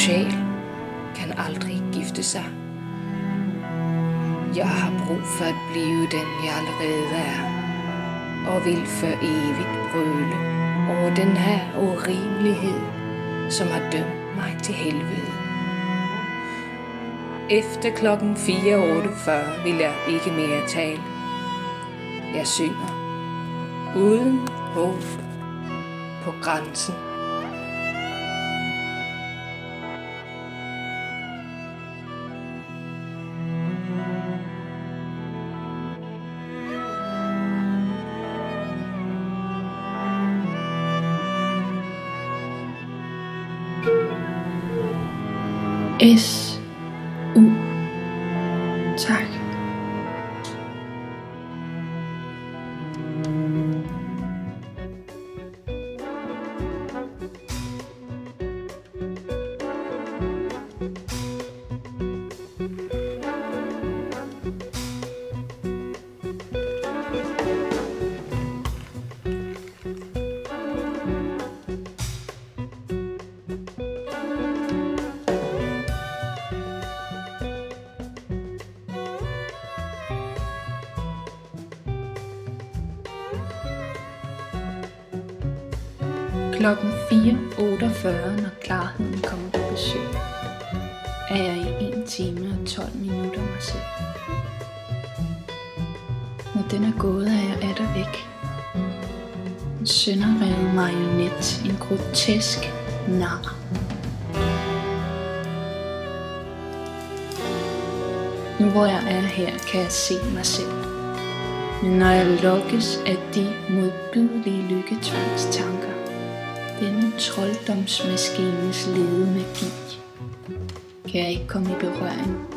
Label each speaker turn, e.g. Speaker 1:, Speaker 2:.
Speaker 1: sjæl kan aldrig gifte sig. Jeg har brug for at blive den, jeg allerede er, og vil for evigt brøle over den her urimelighed, som har dømt mig til helvede. Efter klokken 4:48 vil jeg ikke mere tale. Jeg synger uden håb på grænsen.
Speaker 2: S.U. Tak. Klokken 4:48, når klarheden kommer på besøg, er jeg i 1 time og 12 minutter mig selv. Når den er gået, er jeg atter væk. En sønderrevet marionet, en grotesk nar. Nu hvor jeg er her, kan jeg se mig selv. Men når jeg lokkes af de modbydelige lykketvangstanker, denne trolddomsmaskines lede magi, kan jeg ikke komme i berøring